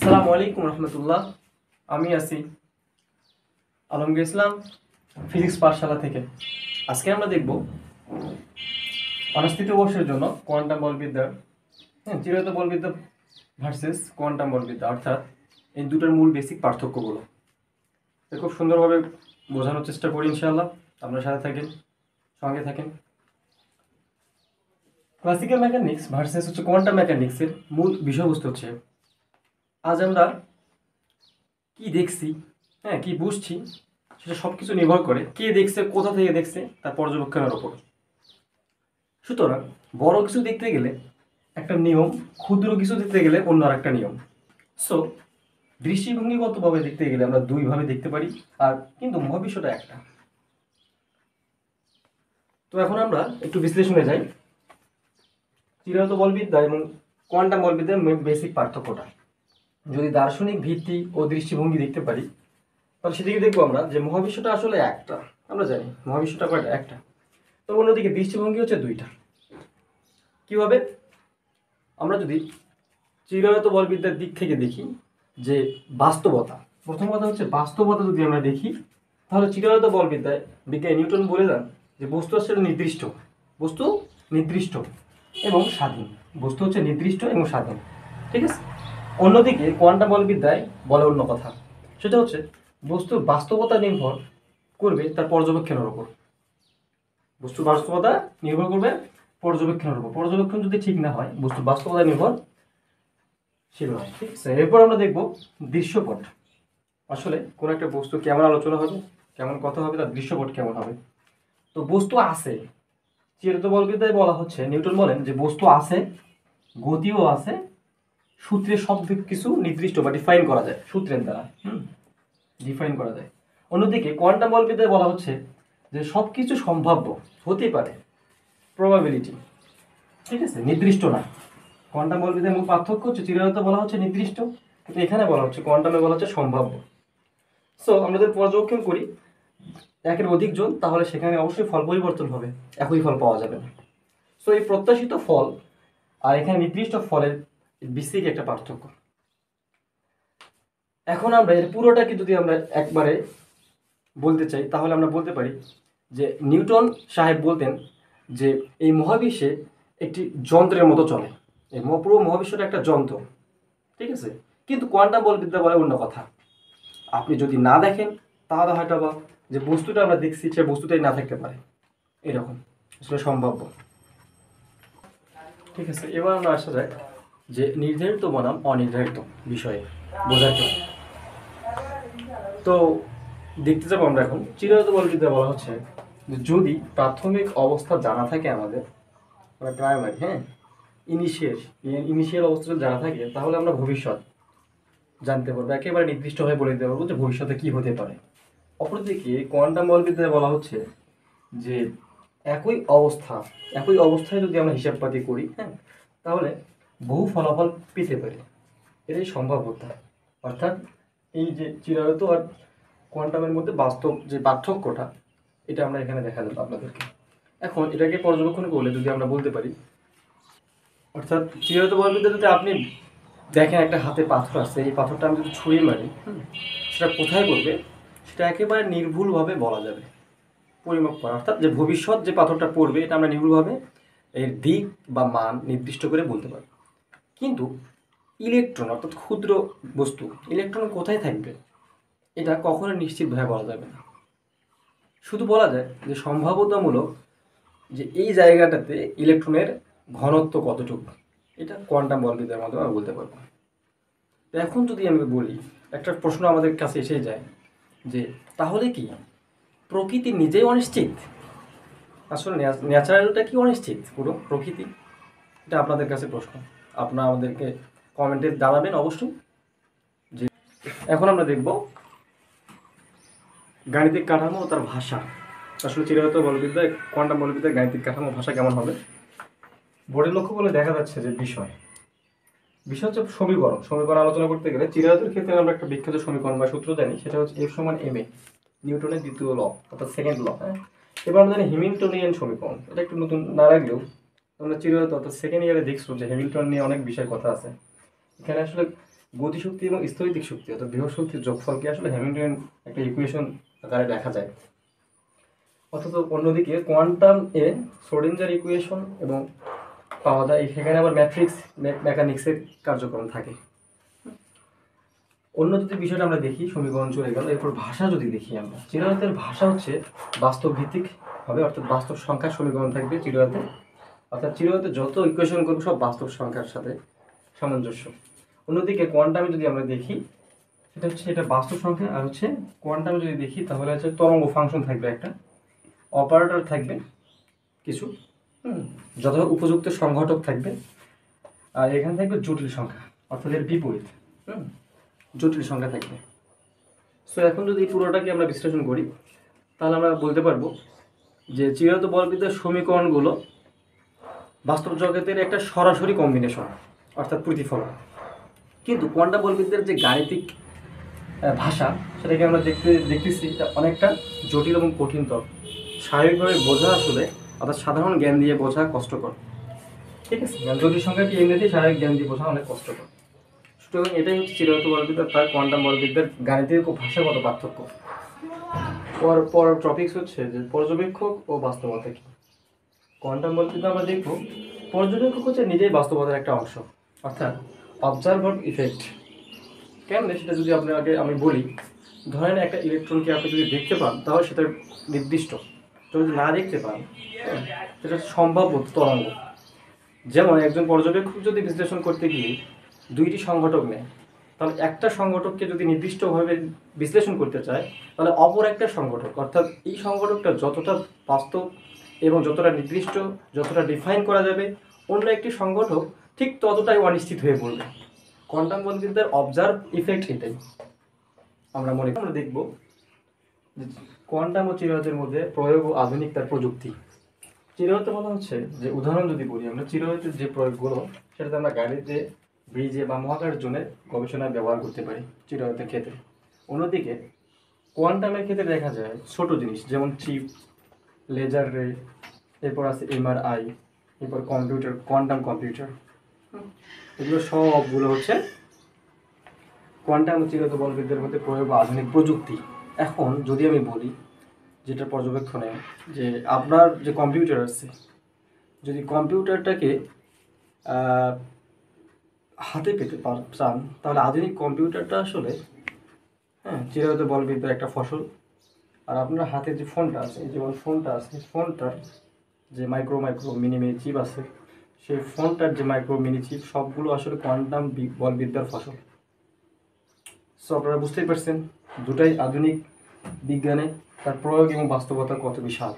আসসালামু আলাইকুম রহমতুল্লাহ। আমি আছি আলমগীর ইসলাম ফিজিক্স পাঠশালা থেকে। আজকে আমরা দেখব অনার্স তৃতীয় বর্ষের জন্য কোয়ান্টাম বলবিদ্যার চিরায়ত বলবিদ্যা ভার্সেস কোয়ান্টাম বলবিদ্যা, অর্থাৎ এই দুটোর মূল বেসিক পার্থক্যগুলো খুব সুন্দরভাবে বোঝানোর চেষ্টা করি। ইনশাআল্লাহ আপনার সাথে থাকেন, সঙ্গে থাকেন। ক্লাসিক্যাল মেকানিক্স ভার্সেস কোয়ান্টাম মেকানিক্সের মূল বিষয়বস্তু হচ্ছে আজ আমরা কি দেখছি, কি বুঝছি, সেটা সব কিছু নির্ভর করে কে দেখছে, কোথা থেকে দেখছে, তার পর্যবেক্ষণের ওপর। সুতরাং বড় কিছু দেখতে গেলে একটা নিয়ম, ক্ষুদ্র কিছু দেখতে গেলে অন্য আর একটা নিয়ম। সো দৃষ্টিভঙ্গিগতভাবে দেখতে গেলে আমরা দুইভাবে দেখতে পারি, আর কিন্তু মহাবিশ্বটা একটা। তো এখন আমরা একটু বিশ্লেষণে যাই। চিরায়ত বলবিদ্যা এবং কোয়ান্টাম বলবিদ্যার বেসিক পার্থক্যটা যদি দার্শনিক ভিত্তি ও দৃষ্টিভঙ্গি দেখতে পারি, তাহলে সেদিকে দেখবো আমরা যে মহাবিশ্বটা আসলে একটা। আমরা জানি মহাবিশ্বটা কয়টা? একটা। তো অন্যদিকে দৃষ্টিভঙ্গি হচ্ছে দুইটা। কিভাবে? আমরা যদি চিরায়ত বলবিদ্যার দিক থেকে দেখি যে বাস্তবতা, প্রথম কথা হচ্ছে বাস্তবতা যদি আমরা দেখি, তাহলে চিরায়ত বলবিদ্যায় বিজ্ঞানী নিউটন বলে দেন যে বস্তু আসলে নির্দিষ্ট, বস্তু নির্দিষ্ট এবং স্বাধীন। বস্তু হচ্ছে নির্দিষ্ট এবং স্বাধীন, ঠিক আছে। অন্যদিকে কোয়ান্টাম বলবিদ্যায় বলে অন্য কথা, সেটা হচ্ছে বস্তুর বাস্তবতা নির্ভর করবে তার পর্যবেক্ষণের উপর। বস্তুর বাস্তবতা নির্ভর করবে পর্যবেক্ষণের উপর। পর্যবেক্ষণ যদি ঠিক না হয়, বস্তুর বাস্তবতা নির্ভরশীল হয়, ঠিক আছে। এরপর আমরা দেখব দৃশ্যপট। আসলে কোন একটা বস্তু কেমন আলোচনা হবে, কেমন কথা হবে, তার দৃশ্যপট কেমন হবে। তো বস্তু আছে, চিরায়ত বলবিদ্যায় বলা হচ্ছে, নিউটন বলেন যে বস্তু আছে, গতিও আছে, সূত্রে সব কিছু নির্দিষ্ট বা ডিফাইন করা যায়, সূত্রের দ্বারা ডিফাইন করা যায়। অন্যদিকে কোয়ান্টাম বলবিদ্যায় বলা হচ্ছে যে সব কিছু সম্ভাব্য হতে পারে, প্রবাবিলিটি, ঠিক আছে, নির্দিষ্ট না। কোয়ান্টাম বলবিদ্যার মূল পার্থক্য হচ্ছে চিরায়ত বলা হচ্ছে নির্দিষ্ট, কিন্তু এখানে বলা হচ্ছে, কোয়ান্টামে বলা হচ্ছে সম্ভাব্য। সো আমরা যদি পর্যবেক্ষণ করি একের অধিক জন, তাহলে সেখানে অবশ্যই ফল পরিবর্তন হবে, একই ফল পাওয়া যাবে না। সো এই প্রত্যাশিত ফল আর এখানে নির্দিষ্ট ফলের বেসিক একটা পার্থক্য। এখন আমরা এর পুরোটাকে যদি আমরা একবারে বলতে চাই, তাহলে আমরা বলতে পারি যে নিউটন সাহেব বলতেন যে এই মহাবিশ্বে একটি যন্ত্রের মতো চলে, এই পুরো মহাবিশ্বটা একটা যন্ত্র, ঠিক আছে। কিন্তু কোয়ান্টাম বলবিদ্যা বলে অন্য কথা। আপনি যদি না দেখেন, তাহলে হয়তো বা যে বস্তুটা আমরা দেখছি সে বস্তুটাই না থাকতে পারে, এরকম আসলে সম্ভাব্য, ঠিক আছে। এবার আমরা আসা যায় যে নির্ধারিত বনাম অনির্ধারিত বিষয়ে বোঝার জন্য। তো দেখতে যাবো আমরা এখন চিরায়ত বলবিদ্যা বলা হচ্ছে যে যদি প্রাথমিক অবস্থা জানা থাকে আমাদের, মানে প্রাইমারি, ইনিশিয়াল অবস্থা জানা থাকে, তাহলে আমরা ভবিষ্যৎ জানতে পারবো, একেবারে নির্দিষ্টভাবে বলে দিতে পারবো যে ভবিষ্যতে কি হতে পারে। অপরদিকে কোয়ান্টাম বলবিদ্যায় বলা হচ্ছে যে একই অবস্থায় যদি আমরা হিসাবপাতি করি, তাহলে বহু ফলাফল পেতে পারি, এটাই সম্ভাব্যতা। অর্থাৎ এই যে চিরায়ত আর কোয়ান্টামের মধ্যে বাস্তব যে পার্থক্যটা, এটা আমরা এখানে দেখা যাবো আপনাদেরকে। এখন এটাকে পর্যবেক্ষণ করলে যদি আমরা বলতে পারি, অর্থাৎ চিরায়ত বলবিদ্যা যদি আপনি দেখেন একটা হাতে পাথর আছে, এই পাথরটা আমি যদি ছুঁড়ে মারি, সেটা কোথায় পড়বে সেটা একেবারে নির্ভুলভাবে বলা যাবে, পরিমাপ করা। অর্থাৎ যে ভবিষ্যৎ যে পাথরটা পড়বে, এটা আমরা নির্ভুলভাবে এর দিক বা মান নির্দিষ্ট করে বলতে পারব। কিন্তু ইলেকট্রন, অর্থাৎ ক্ষুদ্র বস্তু, ইলেকট্রন কোথায় থাকবে এটা কখনো নিশ্চিতভাবে বলা যাবে না। শুধু বলা যায় যে সম্ভাব্যতামূলক যে এই জায়গাটাতে ইলেকট্রনের ঘনত্ব কতটুকু, এটা কোয়ান্টাম বলবিদ্যার মাধ্যমে আমরা বলতে পারবো। তো এখন যদি আমি বলি, একটা প্রশ্ন আমাদের কাছে এসে যায় যে তাহলে কি প্রকৃতি নিজেই অনিশ্চিত? আসলে ন্যাচারালটা কি অনিশ্চিত পুরো প্রকৃতি? এটা আপনাদের কাছে প্রশ্ন, আপনারা আমাদেরকে কমেন্টে জানাবেন অবশ্যই। যে এখন আমরা দেখব গাণিতিক কাঠামো ও তার ভাষা। আসলে চিরায়ত বলবিদ্যায়, কোয়ান্টাম বলবিদ্যায় গাণিতিক কাঠামো ভাষা কেমন হবে। বোর্ডে লক্ষ্য করলে দেখা যাচ্ছে যে বিষয় হচ্ছে সমীকরণ আলোচনা করতে গেলে চিরায়তের ক্ষেত্রে আমরা একটা বিখ্যাত সমীকরণ বা সূত্র জানি, সেটা হচ্ছে F সমান ma, নিউটনের দ্বিতীয় ল, অর্থাৎ সেকেন্ড ল। এবার আমরা জানি হ্যামিল্টনিয়ান সমীকরণ, এটা একটু নতুন না লাগলেও তোমরা চিরায়ত অর্থাৎ সেকেন্ড ইয়ারে দেখছো যে হ্যামিল্টন নিয়ে অনেক বিষয় কথা আছে। এখানে আসলে গতিশক্তি এবং স্থৈতিক শক্তি অর্থাৎ বৃহৎ শক্তির যোগফলকে আসলে হ্যামিল্টন একটা ইকুয়েশন আকারে দেখা যায়। অথচ অন্যদিকে কোয়ান্টাম এ শ্রোডিঞ্জার ইকুয়েশন এবং পাওয়া যায়, সেখানে আবার ম্যাট্রিক্স মেকানিক্সের কার্যক্রম থাকে। অন্য যদি বিষয়টা আমরা দেখি, সমীকরণ চলে গেল, এরপর ভাষা যদি দেখি আমরা, চিরায়তের ভাষা হচ্ছে বাস্তব ভিত্তিক হবে, অর্থাৎ বাস্তব সংখ্যার সমীকরণ থাকবে চিরায়তে, অর্থাৎ চিরায়তে যত ইকুয়েশন করবো সব বাস্তব সংখ্যার সাথে সামঞ্জস্য। অন্যদিকে কোয়ান্টামে যদি আমরা দেখি, সেটা হচ্ছে এটা বাস্তব সংখ্যা, আর হচ্ছে কোয়ান্টামে যদি দেখি তাহলে হচ্ছে তরঙ্গ ফাংশন থাকবে, একটা অপারেটর থাকবে কিছু, যত উপযুক্ত সংঘটক থাকবে, আর এখানে থাকবে জটিল সংখ্যা, অর্থাৎ এর বিপরীত জটিল সংখ্যা থাকবে। সো এখন যদি পুরোটাকে আমরা বিশ্লেষণ করি তাহলে আমরা বলতে পারবো যে চিরায়ত বলবিদ্যার সমীকরণগুলো বাস্তব জগতের একটা সরাসরি কম্বিনেশন, অর্থাৎ প্রতিফলন। কিন্তু কোয়ান্টাম বলবিদ্যার যে গাণিতিক ভাষা, সেটাকে আমরা দেখতেছি এটা অনেকটা জটিল এবং কঠিনতর, স্বাভাবিকভাবে বোঝা আসলে, অর্থাৎ সাধারণ জ্ঞান দিয়ে বোঝা কষ্টকর। ঠিক আছে, জটিল সংখ্যাটি এমনিতেই স্বাভাবিক জ্ঞান দিয়ে বোঝা অনেক কষ্টকর। সুতরাং এটাই হচ্ছে চিরায়ত বলবিদ্যা তার কোয়ান্টাম বলবিদ্যার গাণিতিক ও ভাষাগত পার্থক্য। পর টপিকস হচ্ছে যে পর্যবেক্ষক ও বাস্তবতা কি। কোয়ান্টাম বলবিদ্যা আমরা দেখব পর্যবেক্ষক হচ্ছে নিজেই বাস্তবতার একটা অংশ, অর্থাৎ অবজারভার ইফেক্ট। কেন সেটা যদি আপনাকে আমি বলি, ধরেন একটা ইলেকট্রনকে আপনি যদি দেখতে পান তাহলে সেটা নির্দিষ্ট, যদি না দেখতে পান সেটা সম্ভাব্য তরঙ্গ। যেমন একজন পর্যবেক্ষক যদি বিশ্লেষণ করতে গিয়ে দুইটি সংঘটক নেয়, তাহলে একটা সংঘটককে যদি নির্দিষ্টভাবে বিশ্লেষণ করতে চায় তাহলে অপর একটা সংঘটক, অর্থাৎ এই সংঘটকটা যতটা বাস্তব এবং যতটা নির্দিষ্ট, যতটা ডিফাইন করা যাবে, অন্য একটি সংঘটক ঠিক ততটাই অনিশ্চিত হয়ে পড়বে। কোয়ান্টাম বলবিদ্যার অবজার্ভ ইফেক্ট এটাই আমরা দেখব যে কোয়ান্টাম ও চিরায়তের মধ্যে প্রয়োগ ও আধুনিক তার প্রযুক্তি। চিরায়তে বলা হচ্ছে যে, উদাহরণ যদি বলি আমরা, চিরায়তের যে প্রয়োগগুলো সেটাতে আমরা গাড়িতে, ব্রিজে বা মহাকাশ জোনে গবেষণায় ব্যবহার করতে পারি চিরায়তের ক্ষেত্রে। অন্যদিকে কোয়ান্টামের ক্ষেত্রে দেখা যায় ছোট জিনিস, যেমন চিপ, লেজার রে, এরপর আছে MRI, এরপর কম্পিউটার, কোয়ান্টাম কম্পিউটার, এগুলো সবগুলো হচ্ছে কোয়ান্টাম ও চিরায়ত বলবিদ্যার মধ্যে প্রয়োগ আধুনিক প্রযুক্তি। এখন যদি আমি বলি যেটা পর্যবেক্ষণে, যে আপনার যে কম্পিউটার আছে, যদি কম্পিউটারটাকে হাতে পেতে চান তাহলে আধুনিক কম্পিউটারটা আসলে চিরায়ত বলবিদ্যার একটা ফসল। আর আপনার হাতে যে ফোনটা আছে, যেমন ফোনটা আছে, ফোনটার যে মাইক্রো মিনি চিপ আছে, সেই ফোনটার যে মাইক্রো মিনি চিপ, সবগুলো আসলে কোয়ান্টাম বলবিদ্যার ফসল। সো আপনারা বুঝতেই পারছেন দুটাই আধুনিক বিজ্ঞানে তার প্রয়োগ এবং বাস্তবতা কত বিশাল।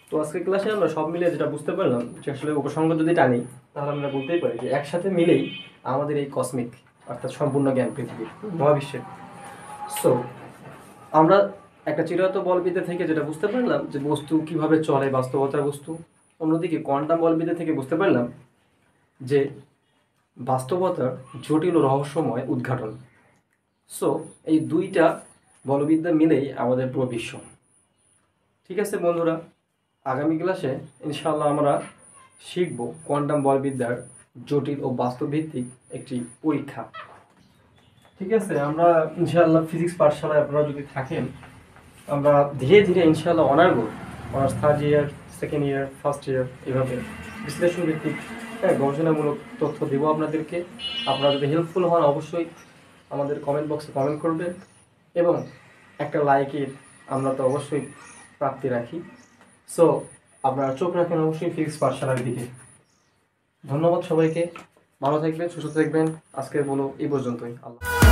তো আজকের ক্লাসে আমরা সব মিলিয়ে যেটা বুঝতে পারলাম যে আসলে উপসংহার যদি টানি তাহলে আমরা বলতেই পারি যে একসাথে মিলেই আমাদের এই কসমিক, অর্থাৎ সম্পূর্ণ জ্ঞান পৃথিবীর, মহাবিশ্বের। সো আমরা একটা চিরায়ত বলবিদ্যা থেকে যেটা বুঝতে পারলাম যে বস্তু কিভাবে চলে, বাস্তবতার বস্তু। অন্যদিকে কোয়ান্টাম বলবিদ্যা থেকে বুঝতে পারলাম যে বাস্তবতার জটিল ও রহস্যময় উদ্ঘাটন। সো এই দুইটা বলবিদ্যা মিলেই আমাদের পুরো বিশ্ব। ঠিক আছে বন্ধুরা, আগামী ক্লাসে ইনশাআল্লাহ আমরা শিখব কোয়ান্টাম বলবিদ্যার জটিল ও বাস্তবভিত্তিক একটি পরীক্ষা। ঠিক আছে, আমরা ইনশাআল্লাহ ফিজিক্স পাঠশালায় আপনারা যদি থাকেন, আমরা ধীরে ধীরে ইনশাআল্লাহ honours third year, second year, first year, এভাবে বিশ্লেষণ ভিত্তিক গবেষণামূলক তথ্য দেবো আপনাদেরকে। আপনারা যদি হেল্পফুল হন অবশ্যই আমাদের কমেন্ট বক্সে কমেন্ট করবেন, এবং একটা লাইকের আমরা তো অবশ্যই প্রাপ্তি রাখি। সো আপনারা চোখ রাখেন অবশ্যই ফিজিক্স পাঠশালার দিকে। ধন্যবাদ সবাইকে, ভালো থাকবেন, সুস্থ থাকবেন। আজকে বলো এই পর্যন্তই। আল্লাহ।